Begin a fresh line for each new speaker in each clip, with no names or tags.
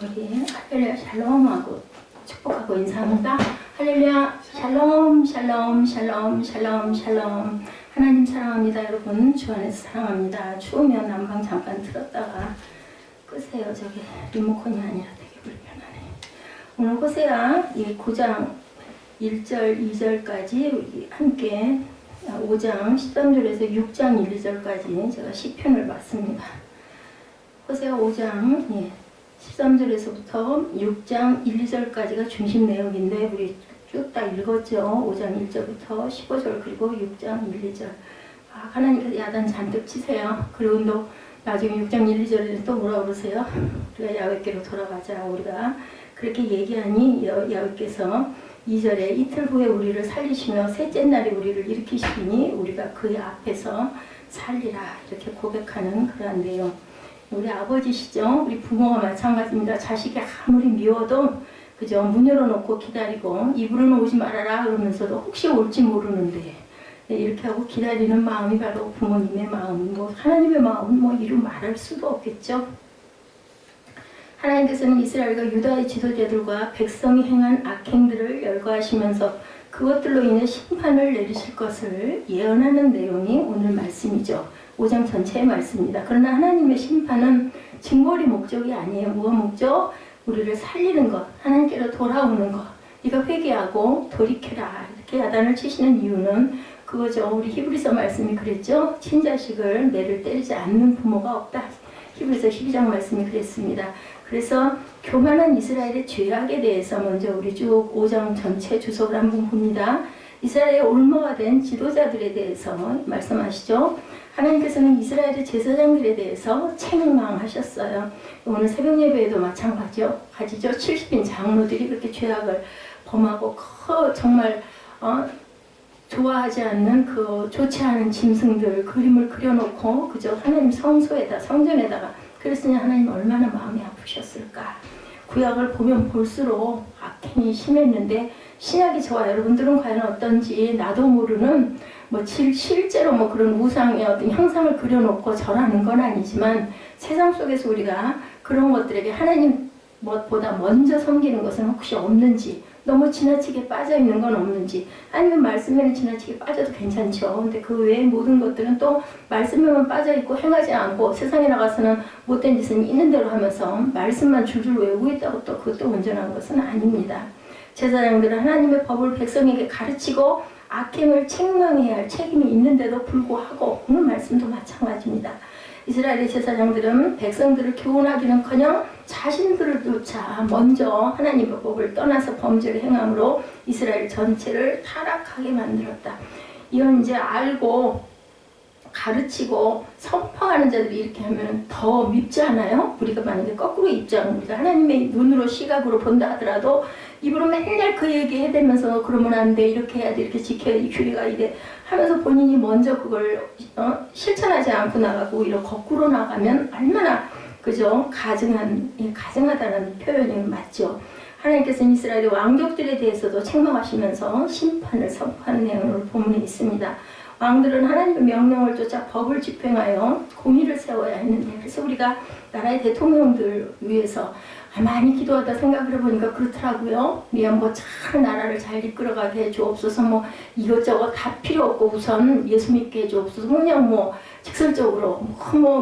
우리 할렐루야 샬롬하고 축복하고 인사합니다. 할렐루야 샬롬 샬롬 샬롬 샬롬 샬롬. 하나님 사랑합니다. 여러분 주 안에서 사랑합니다. 추우면 난방 잠깐 틀었다가 끄세요. 저기 리모컨이 아니라 되게 불편하네. 오늘 호세아 9장 1절 2절까지 우리 함께 5장 13절에서 6장 1, 2절까지 제가 시편을 봤습니다. 호세아 5장 13절에서부터 6장 1, 2절까지가 중심 내용인데 우리 쭉 다 읽었죠. 5장 1절부터 15절 그리고 6장 1, 2절. 하나님께서 야단 잔뜩 치세요. 그리고 또 나중에 6장 1, 2절에는 또 뭐라 그러세요? 우리가 야훼께로 돌아가자. 우리가 그렇게 얘기하니 야훼께서 2절에 이틀 후에 우리를 살리시며 셋째 날에 우리를 일으키시니 우리가 그의 앞에서 살리라. 이렇게 고백하는 그러한 내용. 우리 아버지시죠? 우리 부모가 마찬가지입니다. 자식이 아무리 미워도 그죠? 문 열어놓고 기다리고 입으로는 오지 말아라 그러면서도 혹시 올지 모르는데 이렇게 하고 기다리는 마음이 바로 부모님의 마음, 하나님의 마음은 이루 말할 수도 없겠죠. 하나님께서는 이스라엘과 유다의 지도자들과 백성이 행한 악행들을 열거하시면서 그것들로 인해 심판을 내리실 것을 예언하는 내용이 오늘 말씀이죠. 5장 전체의 말씀입니다. 그러나 하나님의 심판은 징벌이 목적이 아니에요. 뭐가 목적? 우리를 살리는 것, 하나님께로 돌아오는 것. 네가 회개하고 돌이켜라. 이렇게 야단을 치시는 이유는 그거죠. 우리 히브리서 말씀이 그랬죠. 친자식을 매를 때리지 않는 부모가 없다. 히브리서 12장 말씀이 그랬습니다. 그래서 교만한 이스라엘의 죄악에 대해서 먼저 우리 쭉 5장 전체 주석을 한번 봅니다. 이스라엘의 올무가 된 지도자들에 대해서 말씀하시죠. 하나님께서는 이스라엘의 제사장들에 대해서 책망하셨어요. 오늘 새벽 예배에도 마찬가지죠. 70인 장로들이 그렇게 죄악을 범하고 정말 좋아하지 않는 좋지 않은 짐승들 그림을 그려놓고 그저 하나님 성전에다가 그랬으니 하나님 얼마나 마음이 아프셨을까. 구약을 보면 볼수록 악행이 심했는데 신약이 저와 여러분들은 과연 어떤지 나도 모르는 실제로 그런 우상의 어떤 형상을 그려놓고 절하는 건 아니지만 세상 속에서 우리가 그런 것들에게 하나님 무엇보다 먼저 섬기는 것은 혹시 없는지, 너무 지나치게 빠져있는 건 없는지, 아니면 말씀에는 지나치게 빠져도 괜찮죠. 근데 그 외의 모든 것들은 또 말씀에만 빠져있고 행하지 않고 세상에 나가서는 못된 짓은 있는 대로 하면서 말씀만 줄줄 외우고 있다고 또 그것도 온전한 것은 아닙니다. 제사장들은 하나님의 법을 백성에게 가르치고 악행을 책망해야 할 책임이 있는데도 불구하고 오늘 말씀도 마찬가지입니다. 이스라엘의 제사장들은 백성들을 교훈하기는커녕 자신들조차 먼저 하나님의 법을 떠나서 범죄를 행함으로 이스라엘 전체를 타락하게 만들었다. 이건 이제 알고 가르치고 선포하는 자들이 이렇게 하면 더 밉지 않아요? 우리가 만약에 거꾸로 입장합니다. 하나님의 눈으로 시각으로 본다 하더라도 입으로 맨날 그 얘기 해대면서 그러면 안 돼, 이렇게 해야 돼, 이렇게 지켜야 돼, 규례가 이래 하면서 본인이 먼저 그걸 실천하지 않고 나가고 오히려 거꾸로 나가면 얼마나 그죠? 가증하다는 표현이 맞죠. 하나님께서는 이스라엘의 왕족들에 대해서도 책망하시면서 심판을 선포하는 내용을 본문에 있습니다. 왕들은 하나님의 명령을 쫓아 법을 집행하여 공의를 세워야 했는데, 그래서 우리가 나라의 대통령들 위해서 많이 기도하다 생각을 해보니까 그렇더라고요. 잘 나라를 잘 이끌어가게 해주옵소서, 이것저것 다 필요 없고 우선 예수 믿게 해주옵소서, 그냥 직설적으로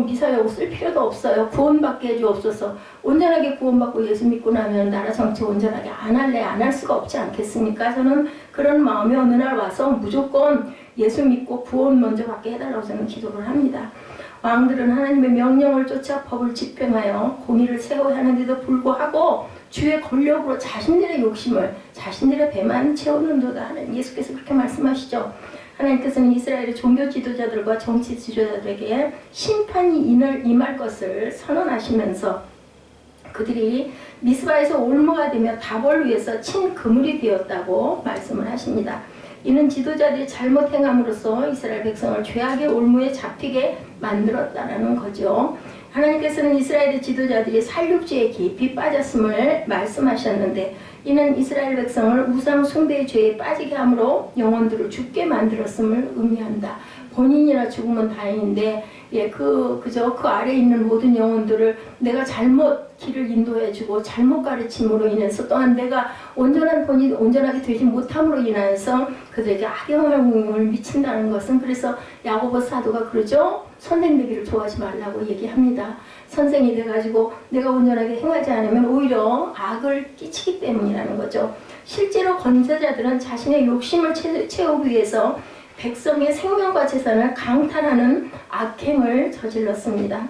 미사여고 쓸 필요도 없어요. 구원받게 해주옵소서. 온전하게 구원받고 예수 믿고 나면 나라 정치 온전하게 안 할 수가 없지 않겠습니까? 저는 그런 마음이 어느 날 와서 무조건 예수 믿고 구원 먼저 받게 해달라고 저는 기도를 합니다. 왕들은 하나님의 명령을 쫓아 법을 집행하여 공의를 세워야 하는데도 불구하고 주의 권력으로 자신들의 욕심을, 자신들의 배만 채우는도다. 하나님 예수께서 그렇게 말씀하시죠. 하나님께서는 이스라엘의 종교 지도자들과 정치 지도자들에게 심판이 임할 것을 선언하시면서 그들이 미스바에서 올무가 되며 다볼 위에서 친 그물이 되었다고 말씀을 하십니다. 이는 지도자들이 잘못 행함으로써 이스라엘 백성을 죄악의 올무에 잡히게 만들었다는 거죠. 하나님께서는 이스라엘의 지도자들이 살육죄에 깊이 빠졌음을 말씀하셨는데 이는 이스라엘 백성을 우상 숭배의 죄에 빠지게 함으로 영혼들을 죽게 만들었음을 의미한다. 본인이나 죽으면 다행인데 예, 그저 그 아래에 있는 모든 영혼들을 내가 잘못 길을 인도해주고 잘못 가르침으로 인해서 또한 내가 온전한 본인 온전하게 되지 못함으로 인하여서 그들에게 악영향을 미친다는 것은 그래서 야고보 사도가 그러죠. 선생 되기를 좋아하지 말라고 얘기합니다. 선생이 돼가지고 내가 온전하게 행하지 않으면 오히려 악을 끼치기 때문이라는 거죠. 실제로 권세자들은 자신의 욕심을 채우기 위해서 백성의 생명과 재산을 강탈하는 악행을 저질렀습니다.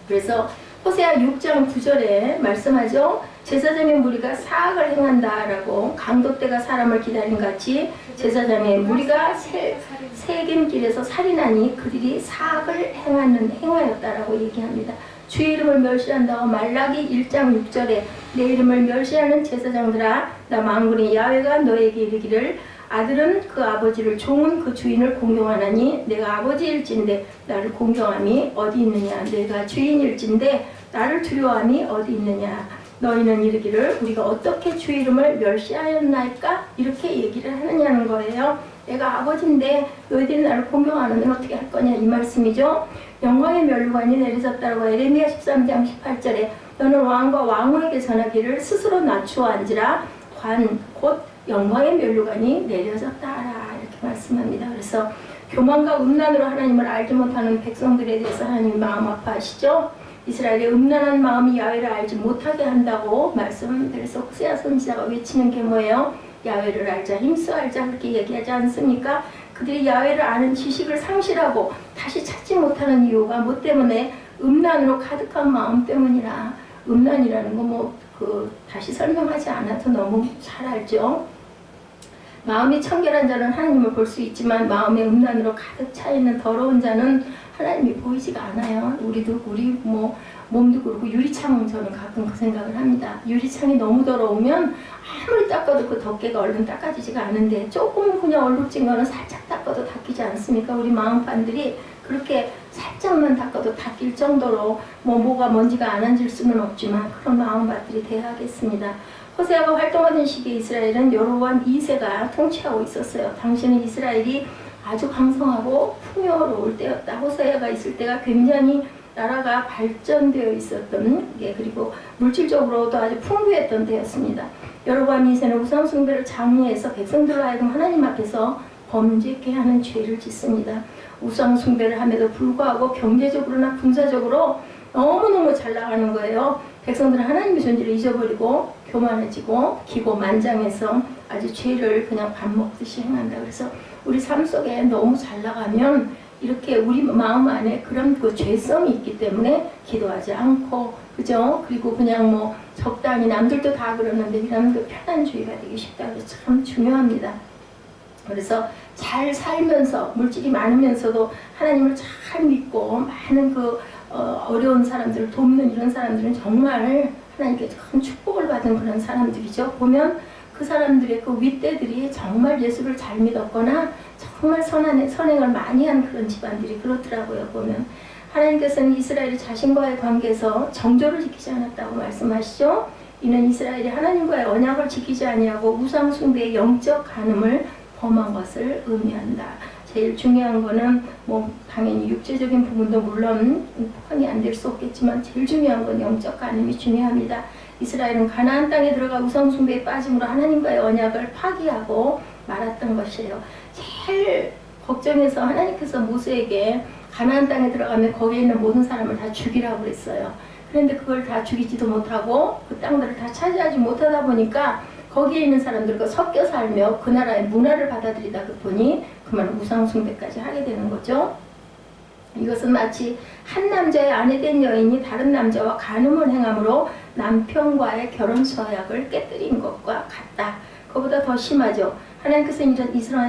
그래서 호세아 6장 9절에 말씀하죠. 제사장의 무리가 사악을 행한다라고 강도떼가 사람을 기다린 같이 제사장의 무리가 세겜길에서 살인하니 그들이 사악을 행하였다라고 얘기합니다. 주의 이름을 멸시한다고 말라기 1장 6절에 내 이름을 멸시하는 제사장들아 나 만군의 야훼가 너에게 이르기를 아들은 그 아버지를 종은 그 주인을 공경하나니 내가 아버지일진데 나를 공경함이 어디 있느냐 내가 주인일진데 나를 두려워함이 어디 있느냐 너희는 이르기를 우리가 어떻게 주 이름을 멸시하였나이까 이렇게 얘기를 하느냐는 거예요. 내가 아버지인데 너희들이 나를 공경하는데 어떻게 할 거냐 이 말씀이죠. 영광의 면류관이 내려졌다고 에레미야 13장 18절에 너는 왕과 왕후에게 전하기를 스스로 낮추어 앉으라 관 곧 영광의 면류관이 내려졌다 이렇게 말씀합니다. 그래서 교만과 음란으로 하나님을 알지 못하는 백성들에 대해서 하나님이 마음 아파하시죠. 이스라엘의 음란한 마음이 야훼를 알지 못하게 한다고 말씀합니다. 그래서 호세아 선지자가 외치는 게 뭐예요? 야훼를 알자 힘써 알자 그렇게 얘기하지 않습니까? 그들이 야훼를 아는 지식을 상실하고 다시 찾지 못하는 이유가 뭐 때문에 음란으로 가득한 마음 때문이라. 음란이라는 거 다시 설명하지 않아도 너무 잘 알죠. 마음이 청결한 자는 하나님을 볼 수 있지만 마음의 음란으로 가득 차 있는 더러운 자는 하나님이 보이지가 않아요. 우리 몸도 그렇고 유리창 저는 가끔 그 생각을 합니다. 유리창이 너무 더러우면 아무리 닦아도 그 덮개가 얼른 닦아지지가 않은데 조금 그냥 얼룩진 거는 살짝 닦아도 닦이지 않습니까? 우리 마음판들이 그렇게 살짝만 닦아도 닦일 정도로 뭐가 먼지가 안 앉을 수는 없지만 그런 마음밭들이 돼야 하겠습니다. 호세아가 활동하던 시기에 이스라엘은 여로보암 2세가 통치하고 있었어요. 당시는 이스라엘이 아주 강성하고 풍요로울 때였다. 호세아가 있을 때가 굉장히 나라가 발전되어 있었던 그리고 물질적으로도 아주 풍부했던 때였습니다. 여로보암 2세는 우상 숭배를 장려해서 백성들로 하여금 하나님 앞에서 범죄케 하는 죄를 짓습니다. 우상 숭배를 함에도 불구하고 경제적으로나 군사적으로 너무너무 잘 나가는 거예요. 백성들은 하나님의 존재를 잊어버리고 교만해지고 기고만장해서 아주 죄를 그냥 밥 먹듯이 행한다. 그래서 우리 삶 속에 너무 잘 나가면 이렇게 우리 마음 안에 그런 그 죄성이 있기 때문에 기도하지 않고 그죠? 그리고 그냥 적당히 남들도 다 그러는데 이런 그 편안주의가 되기 쉽다. 그래서 참 중요합니다. 그래서 잘 살면서 물질이 많으면서도 하나님을 잘 믿고 많은 어려운 사람들을 돕는 이런 사람들은 정말 하나님께 큰 축복을 받은 그런 사람들이죠. 보면 그 사람들의 그 윗대들이 정말 예수를 잘 믿었거나 정말 선행을 많이 한 그런 집안들이 그렇더라고요. 보면 하나님께서는 이스라엘이 자신과의 관계에서 정조를 지키지 않았다고 말씀하시죠. 이는 이스라엘이 하나님과의 언약을 지키지 아니하고 우상 숭배의 영적 간음을 범한 것을 의미한다. 제일 중요한 거는 당연히 육체적인 부분도 물론 포함이 안 될 수 없겠지만 제일 중요한 건 영적 간음이 중요합니다. 이스라엘은 가나안 땅에 들어가 우상 숭배에 빠짐으로 하나님과의 언약을 파기하고 말았던 것이에요. 제일 걱정해서 하나님께서 모세에게 가나안 땅에 들어가면 거기에 있는 모든 사람을 다 죽이라고 그랬어요. 그런데 그걸 다 죽이지도 못하고 그 땅들을 다 차지하지 못하다 보니까 거기에 있는 사람들과 섞여 살며 그 나라의 문화를 받아들이다 보니 그만 우상 숭배까지 하게 되는 거죠. 이것은 마치 한 남자의 아내된 여인이 다른 남자와 간음을 행함으로 남편과의 결혼 서약을 깨뜨린 것과 같다. 그보다 더 심하죠. 하나님께서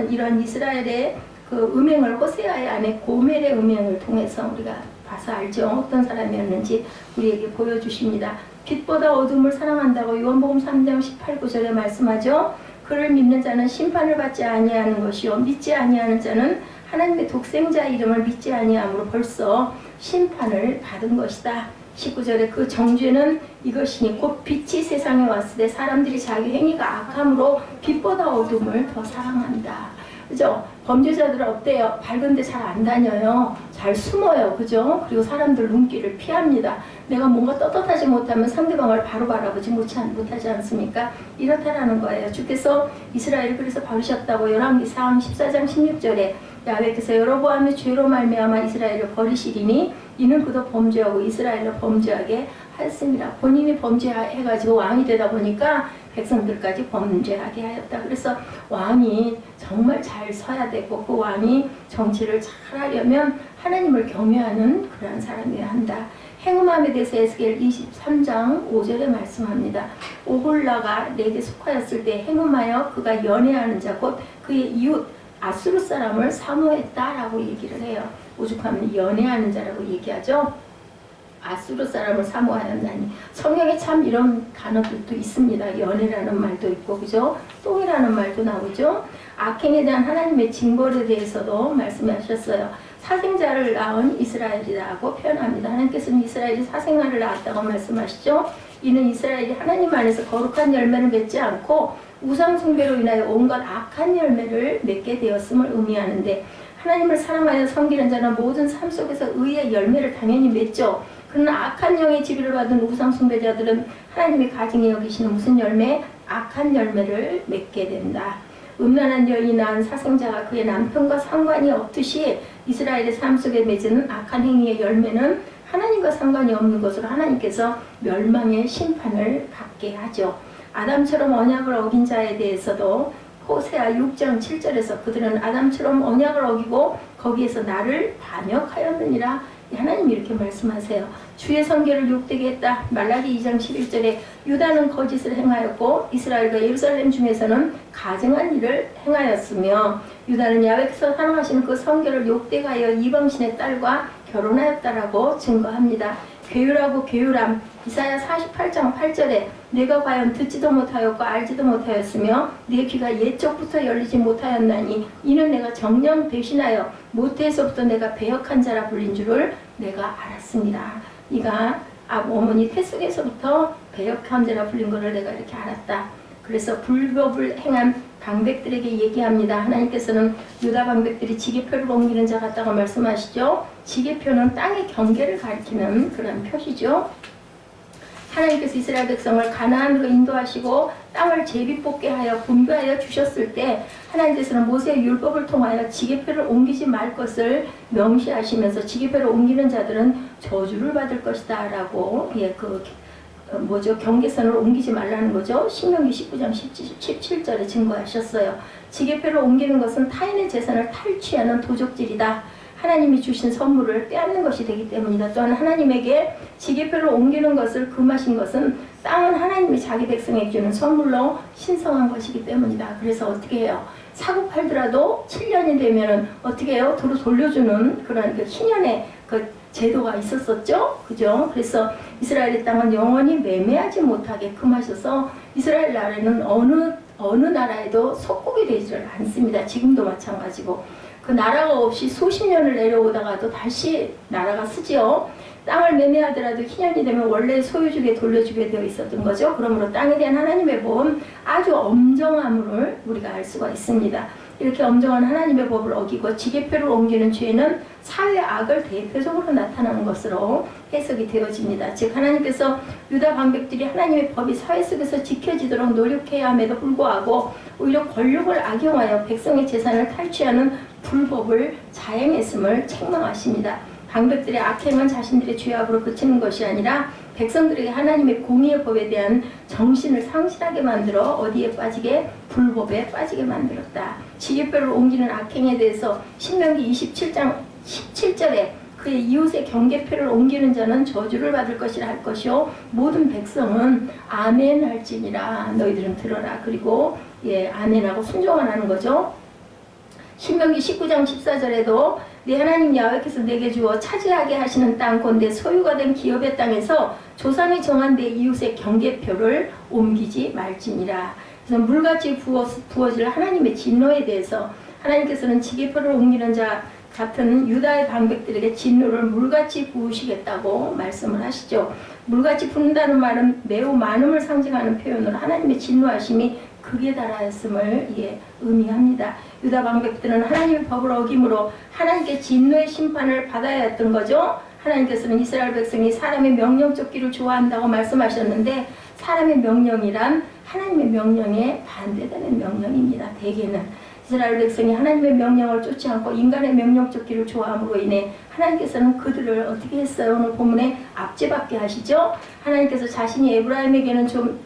이런 이스라엘의 그 음행을 호세아의 아내 고멜의 음행을 통해서 우리가 봐서 알죠. 어떤 사람이었는지 우리에게 보여주십니다. 빛보다 어둠을 사랑한다고 요한복음 3장 18, 9절에 말씀하죠. 그를 믿는 자는 심판을 받지 아니하는 것이요 믿지 아니하는 자는 하나님의 독생자 이름을 믿지 아니함으로 벌써 심판을 받은 것이다. 19절에 그 정죄는 이것이니 곧 빛이 세상에 왔을 때 사람들이 자기 행위가 악함으로 빛보다 어둠을 더 사랑한다. 그죠? 범죄자들은 어때요? 밝은데 잘 안 다녀요. 잘 숨어요. 그죠? 그리고 사람들 눈길을 피합니다. 내가 뭔가 떳떳하지 못하면 상대방을 바로 바라보지 못하지 않습니까? 이렇다라는 거예요. 주께서 이스라엘을 그래서 버리셨다고 열왕기상 14장 16절에 야훼께서 여로보암의 죄로 말미암아 이스라엘을 버리시리니 이는 그도 범죄하고 이스라엘로 범죄하게 하였습니다. 본인이 범죄해가지고 왕이 되다 보니까 백성들까지 범죄하게 하였다. 그래서 왕이 정말 잘 서야 되고 그 왕이 정치를 잘 하려면 하나님을 경외하는 그러한 사람이어야 한다. 행음함에 대해서 에스겔 23장 5절에 말씀합니다. 오홀라가 내게 속하였을 때 행음하여 그가 연애하는 자 곧 그의 이웃 아수르 사람을 사모했다라고 얘기를 해요. 오죽하면 연애하는 자라고 얘기하죠. 아수르 사람을 사모하였나니. 성경에 참 이런 단어들도 있습니다. 연애라는 말도 있고 그죠? 똥이라는 말도 나오죠. 악행에 대한 하나님의 징벌에 대해서도 말씀하셨어요. 사생자를 낳은 이스라엘이라고 표현합니다. 하나님께서는 이스라엘이 사생아를 낳았다고 말씀하시죠. 이는 이스라엘이 하나님 안에서 거룩한 열매를 맺지 않고 우상 숭배로 인하여 온갖 악한 열매를 맺게 되었음을 의미하는데, 하나님을 사랑하여 섬기는 자는 모든 삶 속에서 의의 열매를 당연히 맺죠. 그러나 악한 영의 지배를 받은 우상 숭배자들은 하나님이 가증히 여기시는 무슨 열매? 악한 열매를 맺게 된다. 음란한 여인이 낳은 사생자가 그의 남편과 상관이 없듯이 이스라엘의 삶 속에 맺은 악한 행위의 열매는 하나님과 상관이 없는 것으로 하나님께서 멸망의 심판을 받게 하죠. 아담처럼 언약을 어긴 자에 대해서도 호세아 6장 7절에서 그들은 아담처럼 언약을 어기고 거기에서 나를 반역하였느니라. 하나님이 이렇게 말씀하세요. 주의 성결을 욕되게 했다. 말라기 2장 11절에 유다는 거짓을 행하였고 이스라엘과 예루살렘 중에서는 가증한 일을 행하였으며 유다는 야훼께서 사랑하시는 그 성결을 욕되게 하여 이방신의 딸과 결혼하였다라고 증거합니다. 괴율하고 괴율함. 이사야 48장 8절에 내가 과연 듣지도 못하였고 알지도 못하였으며 내 귀가 옛적부터 열리지 못하였나니 이는 내가 정령 대신하여 모태에서부터 내가 배역한 자라 불린 줄을 내가 알았습니다. 네가 어머니 태 속에서부터 배역한 자라 불린 것을 내가 이렇게 알았다. 그래서 불법을 행한 방백들에게 얘기합니다. 하나님께서는 유다 방백들이 지게표를 옮기는 자 같다고 말씀하시죠. 지게표는 땅의 경계를 가리키는 그런 표시죠. 하나님께서 이스라엘 백성을 가나안으로 인도하시고 땅을 제비뽑게 하여 분배하여 주셨을 때 하나님께서는 모세의 율법을 통하여 지게표를 옮기지 말 것을 명시하시면서 지게표를 옮기는 자들은 저주를 받을 것이다 라고 경계선을 옮기지 말라는 거죠. 신명기 19장 17절에 증거하셨어요. 지게표를 옮기는 것은 타인의 재산을 탈취하는 도적질이다. 하나님이 주신 선물을 빼앗는 것이 되기 때문이다. 또한 하나님에게 지게표를 옮기는 것을 금하신 것은 땅은 하나님이 자기 백성에게 주는 선물로 신성한 것이기 때문이다. 그래서 어떻게 해요? 사고 팔더라도 7년이 되면은 어떻게 해요? 도로 돌려주는 그런 그 희년의 그 제도가 있었었죠. 그죠? 그래서 이스라엘의 땅은 영원히 매매하지 못하게 금하셔서 이스라엘 나라는 어느 나라에도 속국이 되지를 않습니다. 지금도 마찬가지고. 그 나라가 없이 수십 년을 내려오다가도 다시 나라가 쓰지요. 땅을 매매하더라도 희년이 되면 원래 소유주에게 돌려주게 되어 있었던 거죠. 그러므로 땅에 대한 하나님의 법은 아주 엄정함을 우리가 알 수가 있습니다. 이렇게 엄정한 하나님의 법을 어기고 지게표를 옮기는 죄는 사회 악을 대표적으로 나타나는 것으로 해석이 되어집니다. 즉 하나님께서 유다 방백들이 하나님의 법이 사회 속에서 지켜지도록 노력해야 함에도 불구하고 오히려 권력을 악용하여 백성의 재산을 탈취하는 불법을 자행했음을 책망하십니다. 방백들의 악행은 자신들의 죄악으로 그치는 것이 아니라 백성들에게 하나님의 공의의 법에 대한 정신을 상실하게 만들어 어디에 빠지게? 불법에 빠지게 만들었다. 지게표를 옮기는 악행에 대해서 신명기 27장 17절에 그의 이웃의 경계표를 옮기는 자는 저주를 받을 것이라 할 것이요 모든 백성은 아멘 할지니라. 너희들은 들어라. 그리고 아멘하고 순종하라는 거죠. 신명기 19장 14절에도 내 하나님 야훼께서 내게 주어 차지하게 하시는 땅 곧 내 소유가 된 기업의 땅에서 조상이 정한 내 이웃의 경계표를 옮기지 말지니라. 그래서 물같이 부어질 하나님의 진노에 대해서 하나님께서는 지게표를 옮기는 자 같은 유다의 방백들에게 진노를 물같이 부으시겠다고 말씀을 하시죠. 물같이 붓는다는 말은 매우 많음을 상징하는 표현으로 하나님의 진노하심이 극에 달하였음을 의미합니다. 유다 방백들은 하나님의 법을 어김으로 하나님께 진노의 심판을 받아야 했던 거죠. 하나님께서는 이스라엘 백성이 사람의 명령 쫓기를 좋아한다고 말씀하셨는데 사람의 명령이란 하나님의 명령에 반대되는 명령입니다. 대개는 이스라엘 백성이 하나님의 명령을 쫓지 않고 인간의 명령 쫓기를 좋아함으로 인해 하나님께서는 그들을 어떻게 했어요? 오늘 본문에 압제받게 하시죠. 하나님께서 자신이 에브라임에게는 좀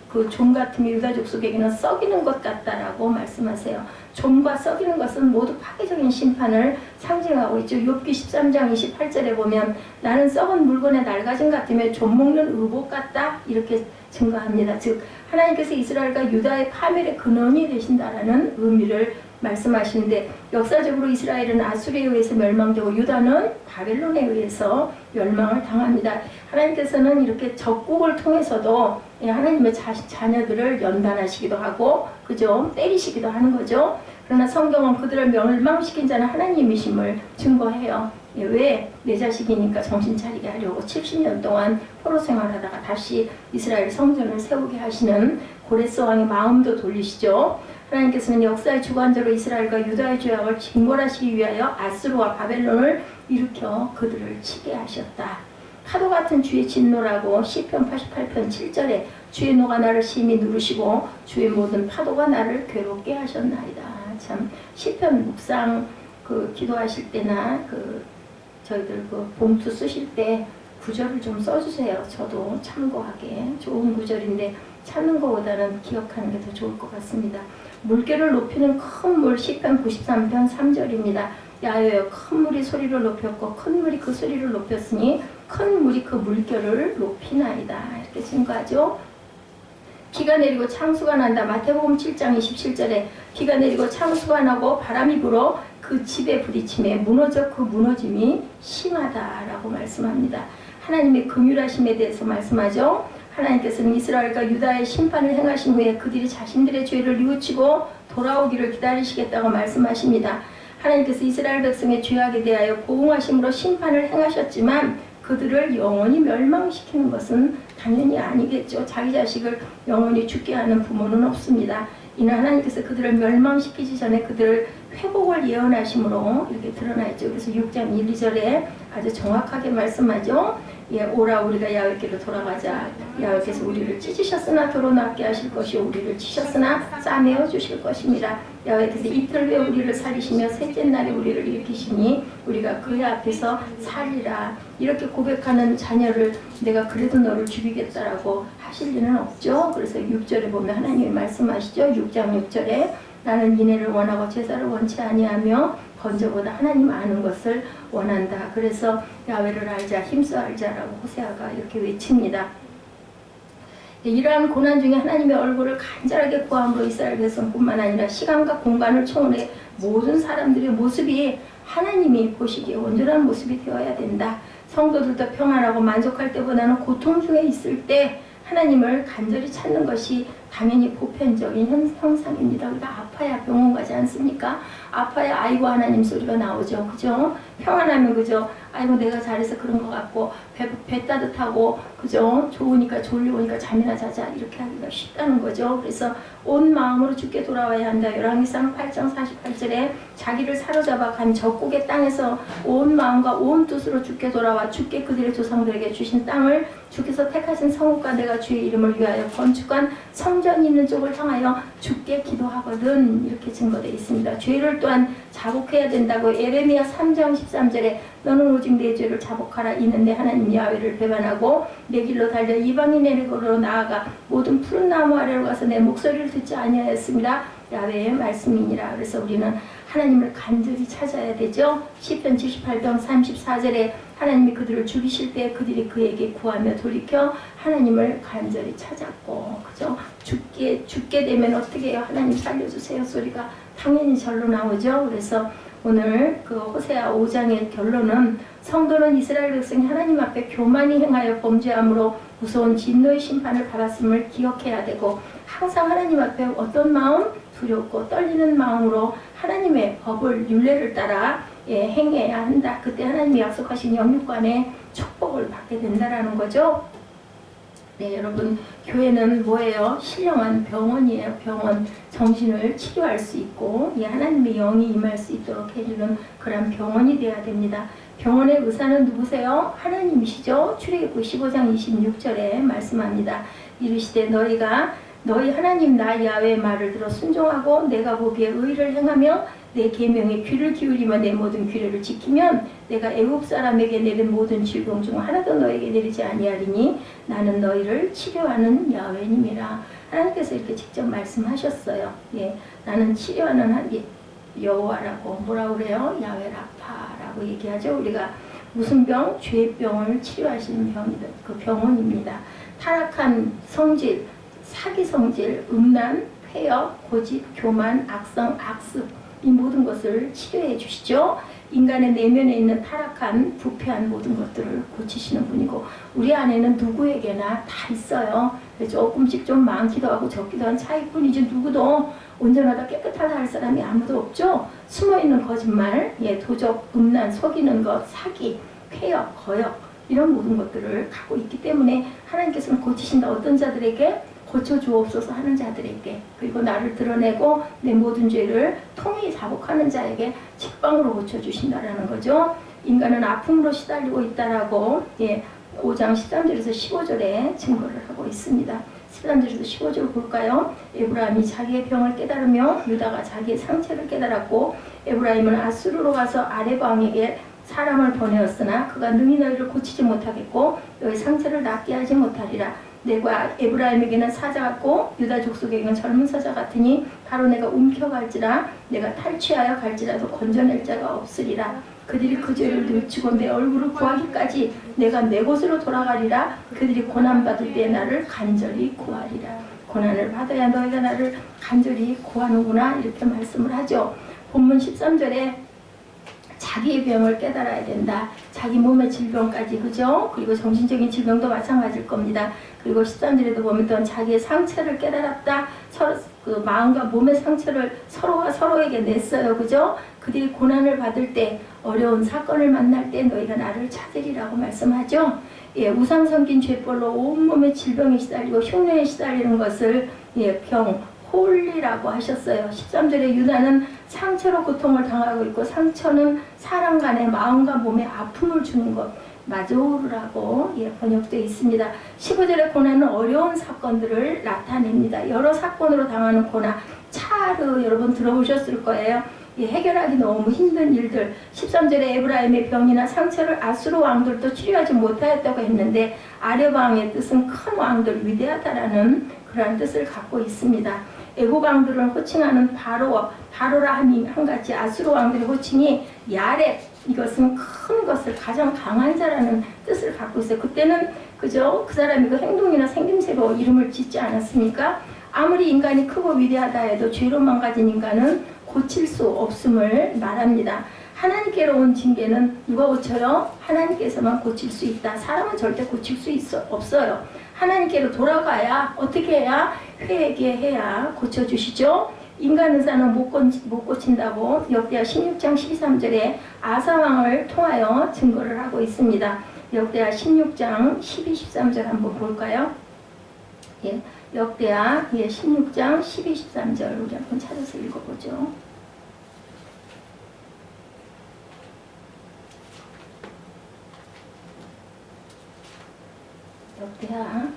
같음이 유다족 속에게는 썩이는 것 같다라고 말씀하세요. 좀과 썩이는 것은 모두 파괴적인 심판을 상징하고 있죠. 욥기 13장 28절에 보면 나는 썩은 물건에 낡아진 같으며 좀 먹는 의복 같다 이렇게 증거합니다. 즉 하나님께서 이스라엘과 유다의 파멸의 근원이 되신다라는 의미를 말씀하시는데 역사적으로 이스라엘은 아수르에 의해서 멸망되고 유다는 바벨론에 의해서 멸망을 당합니다. 하나님께서는 이렇게 적국을 통해서도 하나님의 자녀들을 연단하시기도 하고 그죠? 때리시기도 하는 거죠. 그러나 성경은 그들을 멸망시킨 자는 하나님이심을 증거해요. 왜? 내 자식이니까 정신 차리게 하려고 70년 동안 포로 생활하다가 다시 이스라엘 성전을 세우게 하시는 고레스 왕의 마음도 돌리시죠. 하나님께서는 역사의 주관자로 이스라엘과 유다의 죄악을 징벌하시기 위하여 아수르와 바벨론을 일으켜 그들을 치게 하셨다. 파도 같은 주의 진노라고 시편 88편 7절에 주의 노가 나를 심히 누르시고 주의 모든 파도가 나를 괴롭게 하셨나이다. 참 시편 묵상 기도하실 때나 저희들 봉투 쓰실 때 구절을 좀 써주세요. 저도 참고하게 좋은 구절인데 찾는 것보다는 기억하는 게 더 좋을 것 같습니다. 물결을 높이는 큰 물 시편 93편 3절입니다. 야여여 큰 물이 소리를 높였고 큰 물이 그 소리를 높였으니 큰 물이 그 물결을 높이나이다. 이렇게 증거하죠. 비가 내리고 창수가 난다. 마태복음 7장 27절에 비가 내리고 창수가 나고 바람이 불어 그 집에 부딪힘에 무너져 그 무너짐이 심하다라고 말씀합니다. 하나님의 긍휼하심에 대해서 말씀하죠. 하나님께서는 이스라엘과 유다의 심판을 행하신 후에 그들이 자신들의 죄를 뉘우치고 돌아오기를 기다리시겠다고 말씀하십니다. 하나님께서 이스라엘 백성의 죄악에 대하여 보응하심으로 심판을 행하셨지만 그들을 영원히 멸망시키는 것은 당연히 아니겠죠. 자기 자식을 영원히 죽게 하는 부모는 없습니다. 이는 하나님께서 그들을 멸망시키기 전에 그들을 회복을 예언하심으로 이렇게 드러나 있죠. 그래서 6장 1, 2절에 아주 정확하게 말씀하죠. 오라 우리가 야훼께로 돌아가자. 야훼께서 우리를 찢으셨으나 도로나게 하실 것이요 우리를 치셨으나 싸매어 주실 것입니다. 야훼께서 이틀 후에 우리를 살리시며 셋째 날에 우리를 일으키시니 우리가 그의 앞에서 살리라. 이렇게 고백하는 자녀를 내가 그래도 너를 죽이겠다라고 하실 리는 없죠. 그래서 6절에 보면 하나님이 말씀하시죠. 6장 6절에 나는 인애를 원하고 제사를 원치 아니하며 번제보다 하나님 아는 것을 원한다. 그래서 야훼를 알자, 힘써 알자라고 호세아가 이렇게 외칩니다. 이러한 고난 중에 하나님의 얼굴을 간절하게 구함으로 이스라엘 백성뿐만 아니라 시간과 공간을 초월해 모든 사람들의 모습이 하나님이 보시기에 온전한 모습이 되어야 된다. 성도들도 평안하고 만족할 때보다는 고통 중에 있을 때 하나님을 간절히 찾는 것이 당연히 보편적인 형상입니다. 우리가 아파야 병원 가지 않습니까? 아파야 아이고 하나님 소리가 나오죠. 그죠? 평안하면 그죠? 아이고 내가 잘해서 그런 것 같고 배 따뜻하고 그죠? 좋으니까 졸려오니까 잠이나 자자 이렇게 하기가 쉽다는 거죠. 그래서 온 마음으로 주께 돌아와야 한다. 열왕기상 8장 48절에 자기를 사로잡아 간 적국의 땅에서 온 마음과 온 뜻으로 주께 돌아와 주께 그들의 조상들에게 주신 땅을 주께서 택하신 성읍과 내가 주의 이름을 위하여 건축한 성전이 있는 쪽을 향하여 주께 기도하거든. 이렇게 증거되어 있습니다. 죄를 또한 자복해야 된다고 예레미야 3장 13절에 너는 오직 내 죄를 자복하라. 이는 내 하나님 야훼를 배반하고 내 길로 달려 이방인의 길로 나아가 모든 푸른 나무 아래로 가서 내 목소리를 듣지 아니하였습니다. 야훼의 말씀이니라. 그래서 우리는 하나님을 간절히 찾아야 되죠. 시편 78편 34절에 하나님이 그들을 죽이실 때 그들이 그에게 구하며 돌이켜 하나님을 간절히 찾았고 그죠? 죽게 되면 어떻게 해요? 하나님 살려주세요 소리가 당연히 절로 나오죠. 그래서 오늘 호세아 5장의 결론은 성도는 이스라엘 백성이 하나님 앞에 교만히 행하여 범죄함으로 무서운 진노의 심판을 받았음을 기억해야 되고 항상 하나님 앞에 어떤 마음? 두렵고 떨리는 마음으로 하나님의 법을 율례를 따라 행해야 한다. 그때 하나님이 약속하신 영육간의 축복을 받게 된다라는 거죠. 네, 여러분, 교회는 뭐예요? 신령한 병원이에요. 병원. 정신을 치료할 수 있고, 하나님의 영이 임할 수 있도록 해주는 그런 병원이 되어야 됩니다. 병원의 의사는 누구세요? 하나님이시죠. 출애굽기 15장 26절에 말씀합니다. 이르시되 너희 하나님 나 야훼의 말을 들어 순종하고 내가 보기에 의를 행하며 내 계명에 귀를 기울이며 내 모든 규례를 지키면 내가 애굽 사람에게 내린 모든 질병 중 하나도 너에게 내리지 아니하리니 나는 너희를 치료하는 야훼님이라. 하나님께서 이렇게 직접 말씀하셨어요. 나는 치료하는 여호와라고. 뭐라고 그래요? 야훼라파라고 얘기하죠. 우리가 무슨 병? 죄병을 치료하시는 그 병원입니다. 타락한 성질, 사기 성질, 음란, 폐역, 고집, 교만, 악성, 악습, 이 모든 것을 치료해 주시죠. 인간의 내면에 있는 타락한 부패한 모든 것들을 고치시는 분이고, 우리 안에는 누구에게나 다 있어요. 조금씩 좀 많기도 하고 적기도 한 차이뿐이지 누구도 온전하다 깨끗하다 할 사람이 아무도 없죠. 숨어있는 거짓말, 도적, 음란, 속이는 것, 사기, 폐역, 거역, 이런 모든 것들을 갖고 있기 때문에 하나님께서는 고치신다. 어떤 자들에게? 고쳐주옵소서 하는 자들에게, 그리고 나를 드러내고 내 모든 죄를 통히 자복하는 자에게 직방으로 고쳐주신다라는 거죠. 인간은 아픔으로 시달리고 있다라고 5장 13절에서 15절에 증거를 하고 있습니다. 13절에서 15절 볼까요? 에브라임이 자기의 병을 깨달으며 유다가 자기의 상처를 깨달았고, 에브라임은 아수르로 가서 아렙 왕에게 사람을 보내었으나 그가 능히 너희를 고치지 못하겠고 너희 상처를 낫게 하지 못하리라. 내가 에브라임에게는 사자 같고 유다 족속에게는 젊은 사자 같으니 바로 내가 움켜갈지라. 내가 탈취하여 갈지라도 건져낼 자가 없으리라. 그들이 그 죄를 뉘우치고 내 얼굴을 구하기까지 내가 내 곳으로 돌아가리라. 그들이 고난받을 때 나를 간절히 구하리라. 고난을 받아야 너희가 나를 간절히 구하는구나, 이렇게 말씀을 하죠. 본문 13절에 자기의 병을 깨달아야 된다. 자기 몸의 질병까지, 그죠? 그리고 정신적인 질병도 마찬가지일 겁니다. 그리고 13절에도 보면 또 자기의 상처를 깨달았다. 서로 그 마음과 몸의 상처를 서로가 서로에게 냈어요. 그죠? 그들이 고난을 받을 때, 어려운 사건을 만날 때 너희가 나를 찾으리라고 말씀하죠. 우상 섬긴 죄벌로 온몸의 질병에 시달리고 흉내에 시달리는 것을 병, 홀리라고 하셨어요. 13절에 유다는 상처로 고통을 당하고 있고, 상처는 사람 간의 마음과 몸에 아픔을 주는 것, 마조르라고 번역되어 있습니다. 15절의 고난은 어려운 사건들을 나타냅니다. 여러 사건으로 당하는 고난, 차르 여러분 들어보셨을 거예요. 해결하기 너무 힘든 일들. 13절에 에브라임의 병이나 상처를 아수르 왕들도 치료하지 못하였다고 했는데, 아렙 왕의 뜻은 큰 왕들, 위대하다라는 그러한 뜻을 갖고 있습니다. 애국 왕들을 호칭하는 바로라 한같이 아수르 왕들의 호칭이 야렙, 이것은 큰 것을, 가장 강한 자라는 뜻을 갖고 있어요. 그때는 그죠? 그 사람이 그 행동이나 생김새로 이름을 짓지 않았습니까? 아무리 인간이 크고 위대하다 해도 죄로 망가진 인간은 고칠 수 없음을 말합니다. 하나님께로 온 징계는 누가 고쳐요? 하나님께서만 고칠 수 있다. 사람은 절대 고칠 수 없어요. 하나님께로 돌아가야, 어떻게 해야? 회개해야 고쳐주시죠. 인간 의사는 못 고친다고 역대하 16장 13절에 아사왕을 통하여 증거를 하고 있습니다. 역대하 16장 12, 13절 한번 볼까요? 역대하 16장 12, 13절 우리 한번 찾아서 읽어보죠. 역대하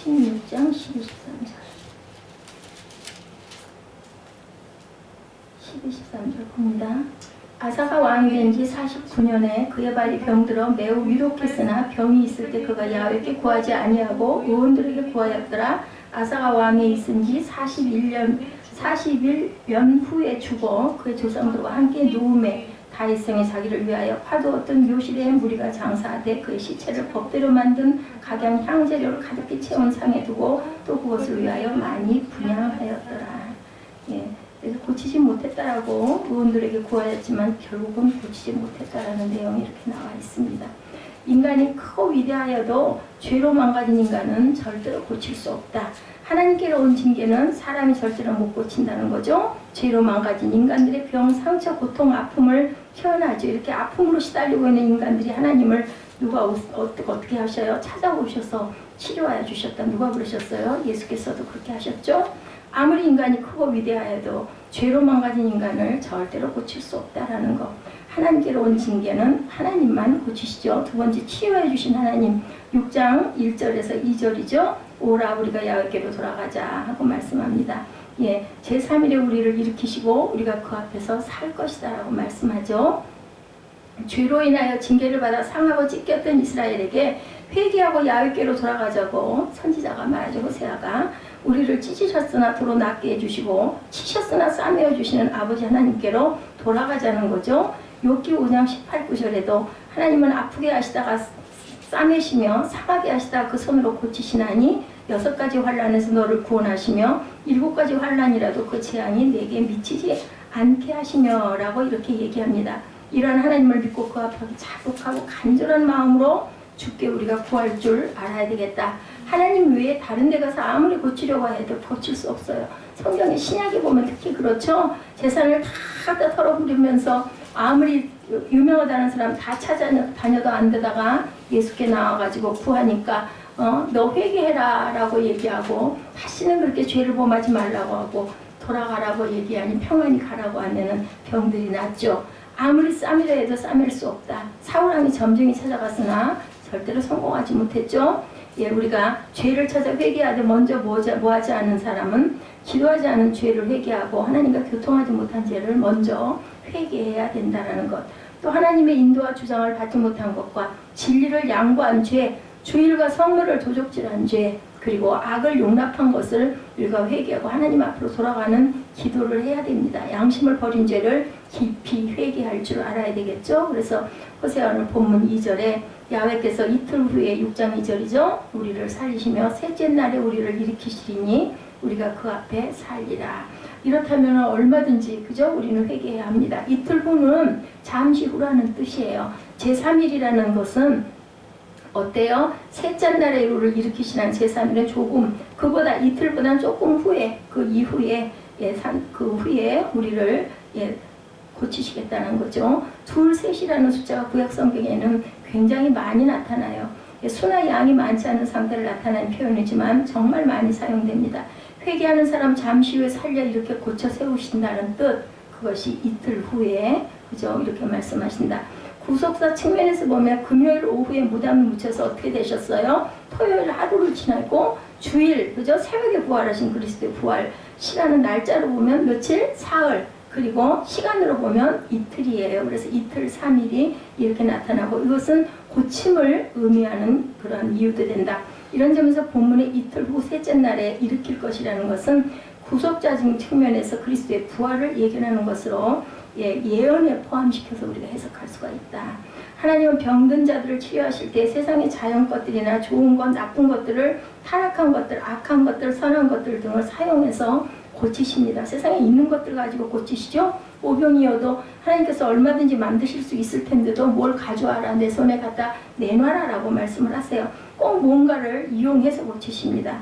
16장 12, 13절 12, 13절 봅니다. 아사가 왕이 된 지 49년에 그의 발이 병들어 매우 위독했으나 병이 있을 때 그가 야훼께 구하지 아니하고 의원들에게 구하였더라. 아사가 왕에 있은 지 41년 후에 죽어 그의 조상들과 함께 누움에 다윗성에 자기를 위하여 파두었던 묘실에 무리가 장사하되 그의 시체를 법대로 만든 각양 향재료를 가득히 채운 상에 두고 또 그것을 위하여 많이 분향하였더라. 그래서 고치지 못했다라고 의원들에게 구하였지만 결국은 고치지 못했다라는 내용이 이렇게 나와 있습니다. 인간이 크고 위대하여도 죄로 망가진 인간은 절대로 고칠 수 없다. 하나님께로 온 징계는 사람이 절대로 못 고친다는 거죠. 죄로 망가진 인간들의 병, 상처, 고통, 아픔을 표현하죠. 이렇게 아픔으로 시달리고 있는 인간들이 하나님을 누가 어떻게 하셔요? 찾아오셔서 치료하여 주셨다. 누가 그러셨어요? 예수께서도 그렇게 하셨죠. 아무리 인간이 크고 위대하여도 죄로 망가진 인간을 절대로 고칠 수 없다라는 것. 하나님께로 온 징계는 하나님만 고치시죠. 두 번째, 치유해 주신 하나님. 6장 1절에서 2절이죠. 오라 우리가 야훼께로 돌아가자 하고 말씀합니다. 예, 제3일에 우리를 일으키시고 우리가 그 앞에서 살 것이다 라고 말씀하죠. 죄로 인하여 징계를 받아 상하고 찢겼던 이스라엘에게 회개하고 야훼께로 돌아가자고 선지자가 말하죠. 호세아가 우리를 찢으셨으나 도로 낫게 해주시고 치셨으나 싸매어 주시는 아버지 하나님께로 돌아가자는 거죠. 욥기 5장 18, 9절에도 하나님은 아프게 하시다가 싸매시며 상하게 하시다가 그 손으로 고치시나니 6가지 환난에서 너를 구원하시며 7가지 환난이라도 그 재앙이 내게 미치지 않게 하시며 라고 이렇게 얘기합니다. 이러한 하나님을 믿고 그 앞에 자복하고 간절한 마음으로 주께 우리가 구할 줄 알아야 되겠다. 하나님 외에 다른 데 가서 아무리 고치려고 해도 고칠 수 없어요. 성경의 신약에 보면 특히 그렇죠. 재산을 다 갖다 털어버리면서 아무리 유명하다는 사람 다 찾아다녀도 안 되다가 예수께 나와가지고 구하니까 너 회개해라 라고 얘기하고 다시는 그렇게 죄를 범하지 말라고 하고 돌아가라고 얘기하니 평안히 가라고 하면은 병들이 낫죠. 아무리 싸매려 해도 싸맬 수 없다. 사울왕이 점쟁이 찾아갔으나 절대로 성공하지 못했죠. 예, 우리가 죄를 찾아 회개하되 먼저 뭐하지 않은 사람은 기도하지 않은 죄를 회개하고 하나님과 교통하지 못한 죄를 먼저 회개해야 된다는 것. 또 하나님의 인도와 주장을 받지 못한 것과 진리를 양보한 죄, 주일과 성물을 도적질한 죄, 그리고 악을 용납한 것을 우리가 회개하고 하나님 앞으로 돌아가는 기도를 해야 됩니다. 양심을 버린 죄를 깊이 회개할 줄 알아야 되겠죠. 그래서 호세아 오늘 본문 2절에 야훼께서 이틀 후에 6장 2절이죠. 우리를 살리시며 셋째 날에 우리를 일으키시리니 우리가 그 앞에 살리라. 이렇다면 얼마든지 그죠? 우리는 회개해야 합니다. 이틀 후는 잠시 후라는 뜻이에요. 제3일이라는 것은 어때요? 셋째 날에 우리를 일으키시는 제3일은 조금 그보다 이틀보다는 조금 후에 그 이후에 그 후에 우리를 고치시겠다는 거죠. 둘, 셋이라는 숫자가 구약 성경에는 굉장히 많이 나타나요. 수나 양이 많지 않은 상태를 나타내는 표현이지만 정말 많이 사용됩니다. 회개하는 사람 잠시 후에 살려 이렇게 고쳐 세우신다는 뜻, 그것이 이틀 후에 그죠? 이렇게 말씀하신다. 구속사 측면에서 보면 금요일 오후에 무덤에 묻혀서 어떻게 되셨어요? 토요일 하루를 지나고 주일 그죠? 새벽에 부활하신 그리스도의 부활 시간은 날짜로 보면 며칠? 사흘. 그리고 시간으로 보면 이틀이에요. 그래서 이틀 3일이 이렇게 나타나고 이것은 고침을 의미하는 그런 이유도 된다. 이런 점에서 본문의 이틀 후 셋째 날에 일으킬 것이라는 것은 구속자적인 측면에서 그리스도의 부활을 예견하는 것으로 예언에 포함시켜서 우리가 해석할 수가 있다. 하나님은 병든 자들을 치료하실 때 세상의 자연 것들이나 좋은 것, 나쁜 것들을 타락한 것들, 악한 것들, 선한 것들 등을 사용해서 고치십니다. 세상에 있는 것들 가지고 고치시죠. 오병이어도 하나님께서 얼마든지 만드실 수 있을 텐데도 뭘 가져와라 내 손에 갖다 내놔라 라고 말씀을 하세요. 꼭 뭔가를 이용해서 고치십니다.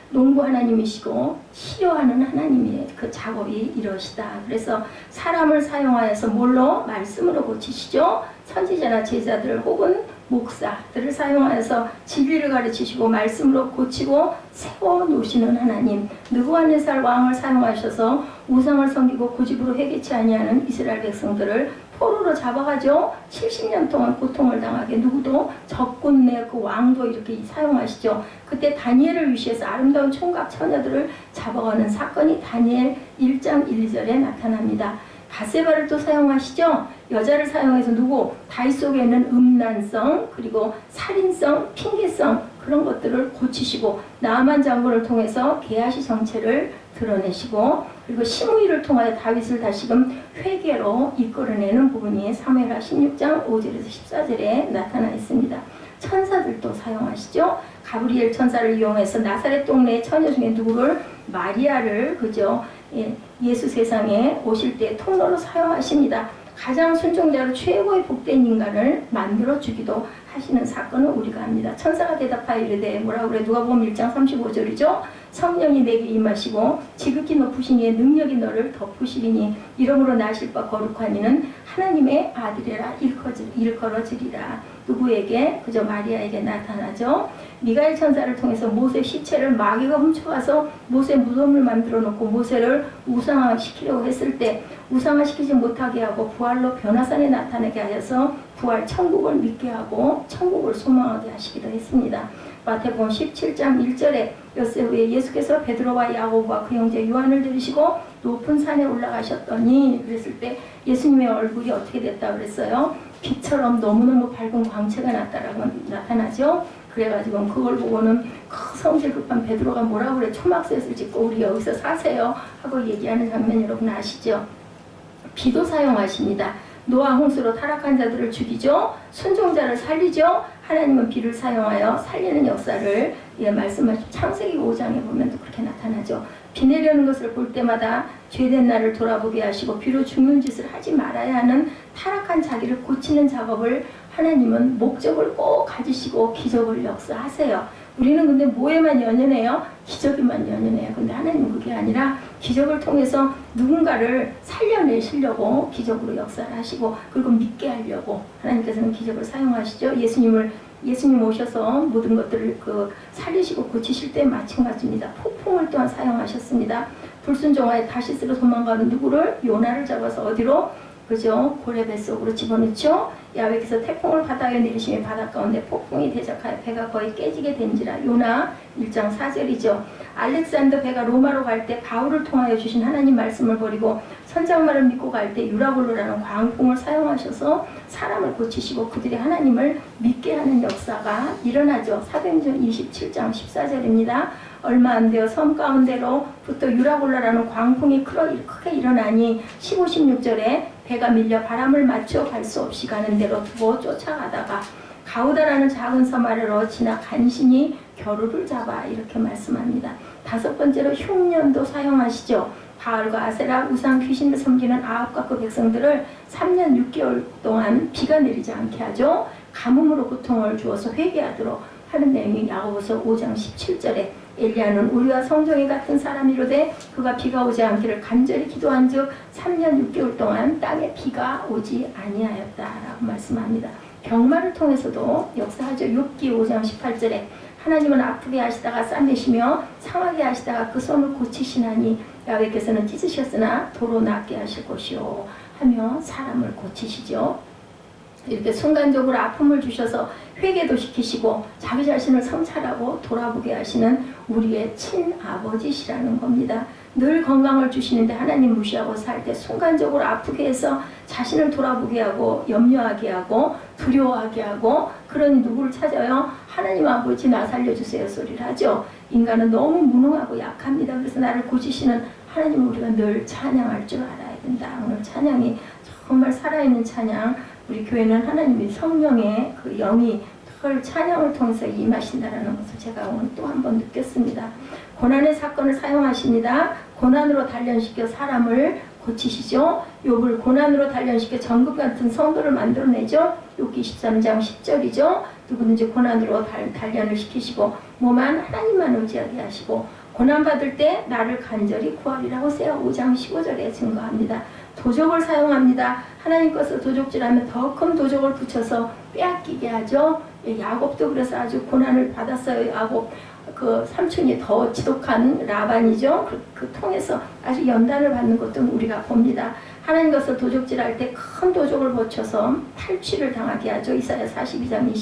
농부 하나님이시고 치료하는 하나님의 그 작업이 이러시다. 그래서 사람을 사용하여서 뭘로? 말씀으로 고치시죠. 선지자나 제자들 혹은 목사들을 사용하여서 진리를 가르치시고 말씀으로 고치고 세워놓으시는 하나님. 느부갓네살 왕을 사용하셔서 우상을 섬기고 고집으로 회개치 아니하는 이스라엘 백성들을 포로로 잡아가죠. 70년 동안 고통을 당하게 누구도 적군의 그 왕도 이렇게 사용하시죠. 그때 다니엘을 위시해서 아름다운 총각 처녀들을 잡아가는 사건이 다니엘 1장 1, 2절에 나타납니다. 바세바를 또 사용하시죠. 여자를 사용해서 누구? 다윗 속에 있는 음란성 그리고 살인성, 핑계성 그런 것들을 고치시고 나아만 장군을 통해서 게하시 정체를 드러내시고 그리고 시므이를 통하여 다윗을 다시금 회개로 이끌어내는 부분이 사무엘하 16장 5절에서 14절에 나타나 있습니다. 천사들도 사용하시죠. 가브리엘 천사를 이용해서 나사렛 동네의 처녀 중에 누구를? 마리아를 그죠? 예수 세상에 오실 때 통로로 사용하십니다. 가장 순종자로 최고의 복된 인간을 만들어 주기도 하시는 사건을 우리가 합니다. 천사가 대답하여 이르되 뭐라고 그래? 누가복음 1장 35절이죠. 성령이 내게 임하시고 지극히 높으신 이의 능력이 너를 덮으시리니 이러므로 나실 바 거룩한 이는 하나님의 아들이라 일컬어지리라. 누구에게? 그저 마리아에게 나타나죠. 미가엘 천사를 통해서 모세 시체를 마귀가 훔쳐가서 모세 무덤을 만들어 놓고 모세를 우상화시키려고 했을 때 우상화시키지 못하게 하고 부활로 변화산에 나타나게 하여서 부활 천국을 믿게 하고 천국을 소망하게 하시기도 했습니다. 마태복음 17장 1절에 엿새 후에 예수께서 베드로와 야고보와 그 형제 요한을 데리시고 높은 산에 올라가셨더니 그랬을 때 예수님의 얼굴이 어떻게 됐다 그랬어요? 빛처럼 너무너무 밝은 광채가 나타나죠. 그래가지고 그걸 보고는 성질 급한 베드로가 뭐라고 그래, 초막셋을 짓고 우리 여기서 사세요 하고 얘기하는 장면 여러분 아시죠? 비도 사용하십니다. 노아 홍수로 타락한 자들을 죽이죠. 순종자를 살리죠. 하나님은 비를 사용하여 살리는 역사를 말씀하신 창세기 5장에 보면 또 그렇게 나타나죠. 비 내려는 것을 볼 때마다 죄된 나를 돌아보게 하시고 비로 죽는 짓을 하지 말아야 하는 타락한 자기를 고치는 작업을 하나님은 목적을 꼭 가지시고 기적을 역사하세요. 우리는 근데 뭐에만 연연해요? 기적에만 연연해요. 근데 하나님은 그게 아니라 기적을 통해서 누군가를 살려내시려고 기적으로 역사를 하시고 그리고 믿게 하려고 하나님께서는 기적을 사용하시죠. 예수님 오셔서 모든 것들을 살리시고 고치실 때 마찬가지입니다. 폭풍을 또한 사용하셨습니다. 불순종하여 다시스로 도망가는 누구를? 요나를 잡아서 어디로? 그죠? 고래 뱃속으로 집어넣죠. 야훼께서 태풍을 바다에 내리시며 바다 가운데 폭풍이 대적하여 배가 거의 깨지게 된지라. 요나 1장 4절이죠. 알렉산더 배가 로마로 갈 때 바울을 통하여 주신 하나님 말씀을 버리고 선장말을 믿고 갈 때 유라굴로라는 광풍을 사용하셔서 사람을 고치시고 그들이 하나님을 믿게 하는 역사가 일어나죠. 사도행전 27장 14절입니다. 얼마 안 되어 섬 가운데로부터 유라굴로라는 광풍이 크게 일어나니 15, 16절에 배가 밀려 바람을 맞춰 갈 수 없이 가는 대로 두고 쫓아가다가 가우다라는 작은 섬 아래로 지나 간신히 겨루를 잡아 이렇게 말씀합니다. 다섯 번째로 흉년도 사용하시죠. 바알과 아세라 우상 귀신을 섬기는 아합과 그 백성들을 3년 6개월 동안 비가 내리지 않게 하죠. 가뭄으로 고통을 주어서 회개하도록 하는 내용이 야고보서 5장 17절에 엘리야는 우리와 성정이 같은 사람이로되 그가 비가 오지 않기를 간절히 기도한즉 3년 6개월 동안 땅에 비가 오지 아니하였다라고 말씀합니다. 병마를 통해서도 역사하죠. 욥기 5장 18절에 하나님은 아프게 하시다가 싸매시며 상하게 하시다가 그 손을 고치시나니 야훼께서는 찢으셨으나 도로 낫게 하실 것이요 하며 사람을 고치시죠. 이렇게 순간적으로 아픔을 주셔서 회개도 시키시고 자기 자신을 성찰하고 돌아보게 하시는 우리의 친아버지시라는 겁니다. 늘 건강을 주시는데 하나님 무시하고 살 때 순간적으로 아프게 해서 자신을 돌아보게 하고 염려하게 하고 두려워하게 하고 그러니 누구를 찾아요? 하나님 아버지 나 살려주세요 소리를 하죠. 인간은 너무 무능하고 약합니다. 그래서 나를 고치시는 하나님 우리가 늘 찬양할 줄 알아야 된다. 오늘 찬양이 정말 살아있는 찬양. 우리 교회는 하나님의 성령의 그 영이 그 찬양을 통해서 임하신다라는 것을 제가 오늘 또 한 번 느꼈습니다. 고난의 사건을 사용하십니다. 고난으로 단련시켜 사람을 고치시죠. 욥을 고난으로 단련시켜 정금 같은 성도를 만들어내죠. 욥기 23장 10절이죠. 누구든지 고난으로 단련을 시키시고 몸만 하나님만 의지하게 하시고 고난받을 때 나를 간절히 구하리라 호세아 5장 15절에 증거합니다. 도적을 사용합니다. 하나님 것을 도적질하면 더 큰 도적을 붙여서 빼앗기게 하죠. 야곱도 그래서 아주 고난을 받았어요. 야곱 그 삼촌이 더 지독한 라반이죠. 그 통해서 아주 연단을 받는 것도 우리가 봅니다. 하나님 것을 도적질할 때 큰 도적을 붙여서 탈취를 당하게 하죠. 이사야 42장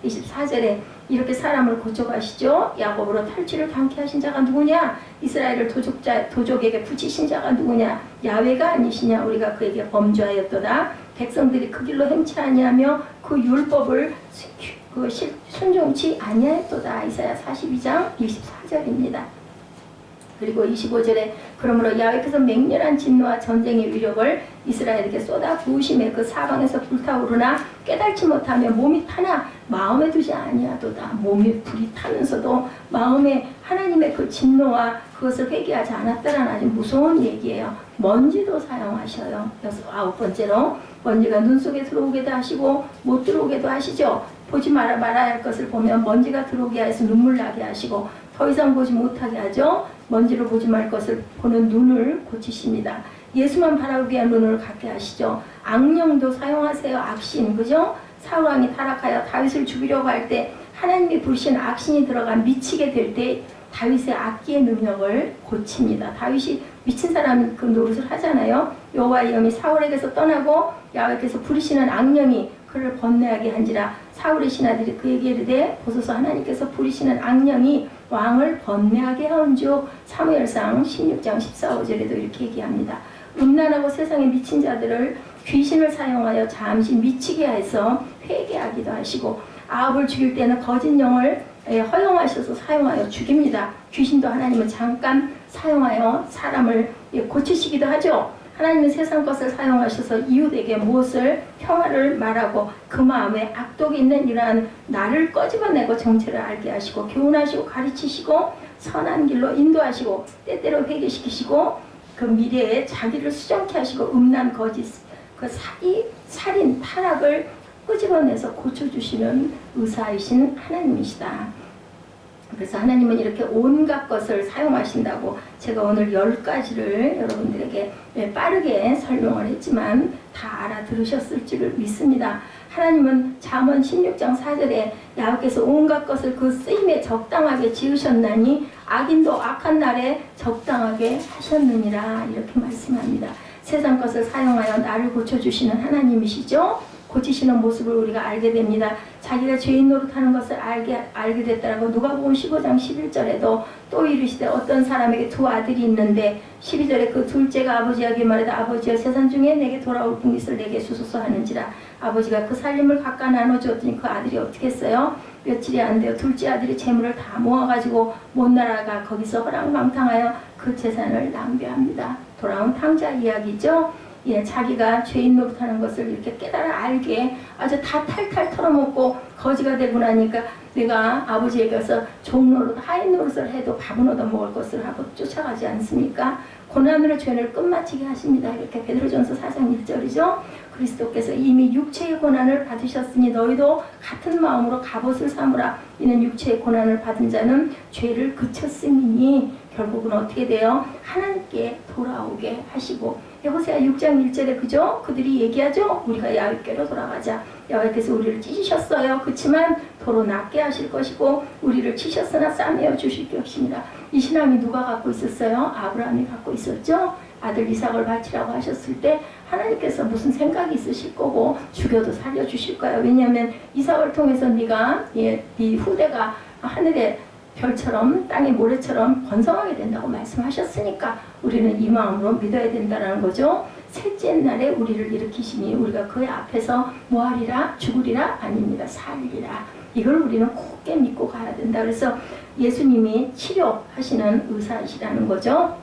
24절에 이렇게 사람을 고쳐가시죠. 야곱으로 탈취를 당케 하신 자가 누구냐? 이스라엘을 도적에게 붙이신 자가 누구냐? 야훼가 아니시냐? 우리가 그에게 범죄하였도다. 백성들이 그 길로 행치 아니하며 그 율법을 순종치 아니하였도다. 이사야 42장 24절입니다. 그리고 25절에 그러므로 야훼께서 맹렬한 진노와 전쟁의 위력을 이스라엘에게 쏟아 부으심에 그 사방에서 불타오르나 깨달지 못하며 몸이 타나 마음에 두지 아니하도다. 몸이 불이 타면서도 마음에 하나님의 그 진노와 그것을 회개하지 않았다라는 아주 무서운 얘기예요. 먼지도 사용하셔요. 그래서 9번째로 먼지가 눈 속에 들어오게도 하시고 못 들어오게도 하시죠. 보지 말아야 할 것을 보면 먼지가 들어오게 해서 눈물 나게 하시고 더 이상 보지 못하게 하죠. 먼지로 보지 말 것을 보는 눈을 고치십니다. 예수만 바라보게 한 눈을 갖게 하시죠. 악령도 사용하세요. 악신, 그죠? 사울 왕이 타락하여 다윗을 죽이려고 할 때 하나님이 부르신 악신이 들어가 미치게 될 때 다윗의 악기의 능력을 고칩니다. 다윗이 미친 사람 그 노릇을 하잖아요. 여호와의 영이 사울에게서 떠나고 야훼께서 부르시는 악령이 그를 번뇌하게 한지라 사울의 신하들이 그에게 이르되 보소서 하나님께서 부르시는 악령이 왕을 번뇌하게 하온지요. 사무엘상 16장 14~15절에도 이렇게 얘기합니다. 음란하고 세상에 미친 자들을 귀신을 사용하여 잠시 미치게 해서 회개하기도 하시고 아합을 죽일 때는 거짓 영을 허용하셔서 사용하여 죽입니다. 귀신도 하나님은 잠깐 사용하여 사람을 고치시기도 하죠. 하나님은 세상 것을 사용하셔서 이웃에게 무엇을 평화를 말하고 그 마음에 악독이 있는 이러한 나를 꺼집어내고 정체를 알게 하시고 교훈하시고 가르치시고 선한 길로 인도하시고 때때로 회개시키시고 그 미래에 자기를 수정케 하시고 음란 거짓 그 사기 살인 타락을 끄집어내서 고쳐주시는 의사이신 하나님이시다. 그래서 하나님은 이렇게 온갖 것을 사용하신다고 제가 오늘 10가지를 여러분들에게 빠르게 설명을 했지만 다 알아들으셨을 줄 믿습니다. 하나님은 잠언 16장 4절에 야훼께서 온갖 것을 그 쓰임에 적당하게 지으셨나니 악인도 악한 날에 적당하게 하셨느니라 이렇게 말씀합니다. 세상 것을 사용하여 나를 고쳐주시는 하나님이시죠. 고치시는 모습을 우리가 알게 됩니다. 자기가 죄인 노릇하는 것을 알게 됐다라고 누가복음 15장 11절에도 또 이르시되 어떤 사람에게 두 아들이 있는데 12절에 그 둘째가 아버지에게 말하되 아버지여 세상 중에 내게 돌아올 분깃을 내게 주소서 하는지라 아버지가 그 살림을 각각 나눠주었더니 그 아들이 어떻게 했어요? 며칠이 안 되어 둘째 아들이 재물을 다 모아가지고 못 날아가 거기서 허랑방탕하여 그 재산을 낭비합니다. 돌아온 탕자 이야기죠. 예, 자기가 죄인 노릇하는 것을 이렇게 깨달아 알게 아주 다 탈탈 털어먹고 거지가 되고 나니까 내가 아버지에게 가서 종 노릇, 하인 노릇을 해도 밥은 얻어먹을 것을 하고 쫓아가지 않습니까? 고난으로 죄를 끝마치게 하십니다. 이렇게 베드로전서 4장 1절이죠. 그리스도께서 이미 육체의 고난을 받으셨으니 너희도 같은 마음으로 갑옷을 삼으라. 이는 육체의 고난을 받은 자는 죄를 그쳤음이니 결국은 어떻게 돼요? 하나님께 돌아오게 하시고 호세아 6장 1절에 그죠? 그들이 얘기하죠. 우리가 야훼께로 돌아가자. 야훼께서 우리를 찢으셨어요. 그렇지만 도로 낫게 하실 것이고 우리를 치셨으나 싸매어 주실 것입니다. 이 신앙이 누가 갖고 있었어요? 아브라함이 갖고 있었죠. 아들 이삭을 바치라고 하셨을 때 하나님께서 무슨 생각이 있으실 거고 죽여도 살려주실 거예요. 왜냐하면 이삭을 통해서 네가 네 후대가 하늘의 별처럼 땅의 모래처럼 번성하게 된다고 말씀하셨으니까 우리는 이 마음으로 믿어야 된다는 거죠. 셋째 날에 우리를 일으키시니 우리가 그의 앞에서 뭐하리라? 죽으리라? 아닙니다. 살리라. 이걸 우리는 굳게 믿고 가야 된다. 그래서 예수님이 치료하시는 의사이시라는 거죠.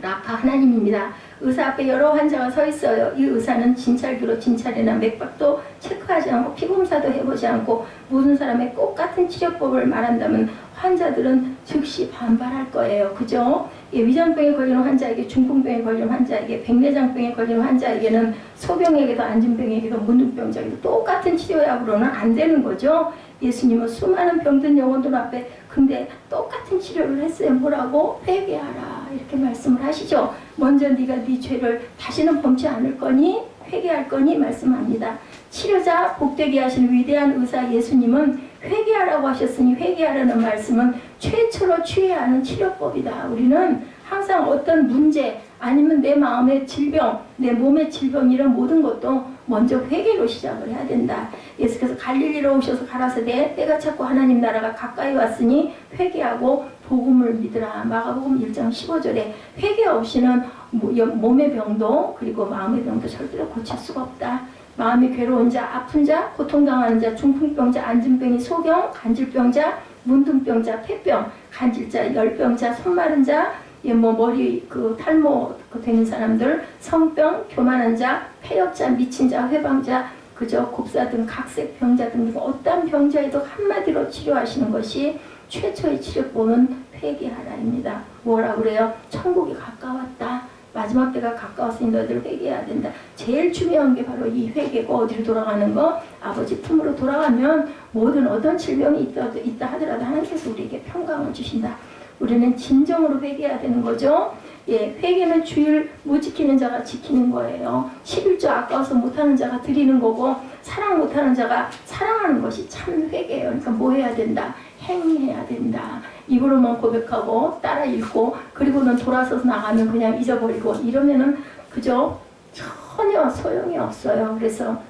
라파 하나님입니다. 의사 앞에 여러 환자가 서 있어요. 이 의사는 진찰기로 진찰이나 맥박도 체크하지 않고 피검사도 해보지 않고 모든 사람의 똑같은 치료법을 말한다면 환자들은 즉시 반발할 거예요. 그죠? 위장병에 걸리는 환자에게, 중풍병에 걸리는 환자에게, 백내장병에 걸리는 환자에게는 소병에게도 안진병에게도 문둥병자에게도 똑같은 치료약으로는 안 되는 거죠. 예수님은 수많은 병든 영혼들 앞에 근데 똑같은 치료를 했어요. 뭐라고? 회개하라 이렇게 말씀을 하시죠. 먼저 네가 네 죄를 다시는 범치 않을 거니 회개할 거니 말씀합니다. 치료자 복되게 하신 위대한 의사 예수님은 회개하라고 하셨으니 회개하라는 말씀은 최초로 취해야 하는 치료법이다. 우리는 항상 어떤 문제 아니면 내 마음의 질병, 내 몸의 질병 이런 모든 것도 먼저 회개로 시작을 해야 된다. 예수께서 갈릴리로 오셔서 가라사대 때가 찼고 하나님 나라가 가까이 왔으니 회개하고 복음을 믿으라. 마가복음 1장 15절에 회개 없이는 몸의 병도 그리고 마음의 병도 절대로 고칠 수가 없다. 마음이 괴로운 자, 아픈 자, 고통당하는 자, 중풍병자, 안진병이 소경, 간질병자, 문둥병자, 폐병, 간질자, 열병자, 손마른 자, 머리 탈모 되는 사람들, 성병, 교만한 자, 폐역자, 미친 자, 회방자, 그저 곱사 등 각색 병자 등 어떠한 병자에도 한마디로 치료하시는 것이 최초의 치료법은 회개하라입니다. 뭐라고 그래요? 천국이 가까웠다. 마지막 때가 가까웠으니 너희들 회개해야 된다. 제일 중요한 게 바로 이 회개고 어디로 돌아가는 거? 아버지 품으로 돌아가면 모든 어떤 질병이 있다 하더라도 하나님께서 우리에게 평강을 주신다. 우리는 진정으로 회개해야 되는 거죠. 예, 회개는 주일 못 지키는 자가 지키는 거예요. 11조 아까워서 못하는 자가 드리는 거고, 사랑 못하는 자가 사랑하는 것이 참 회개예요. 그러니까 뭐 해야 된다? 행해야 된다. 입으로만 고백하고 따라 읽고 그리고는 돌아서서 나가면 그냥 잊어버리고 이러면은 그저 전혀 소용이 없어요. 그래서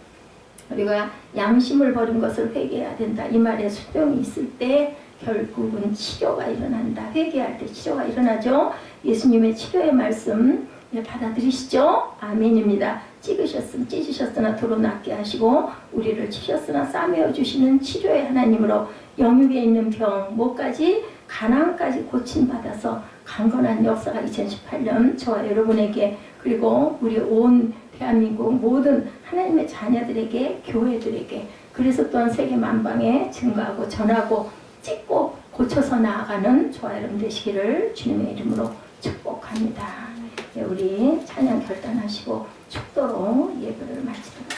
우리가 양심을 버린 것을 회개해야 된다. 이 말에 순종이 있을 때 결국은 치료가 일어난다. 회개할 때 치료가 일어나죠. 예수님의 치료의 말씀 받아들이시죠? 아멘입니다. 찢으셨으나 도로 낫게 하시고 우리를 치셨으나 싸매어 주시는 치료의 하나님으로 영육에 있는 병, 뭐까지? 가난까지 고침받아서 강건한 역사가 2018년 저와 여러분에게 그리고 우리 온 대한민국 모든 하나님의 자녀들에게 교회들에게 그래서 또한 세계 만방에 증거하고 전하고 찍고 고쳐서 나아가는 저와 여러분 되시기를 주님의 이름으로 축복합니다. 우리 찬양 결단하시고 축도로 예배를 마치도록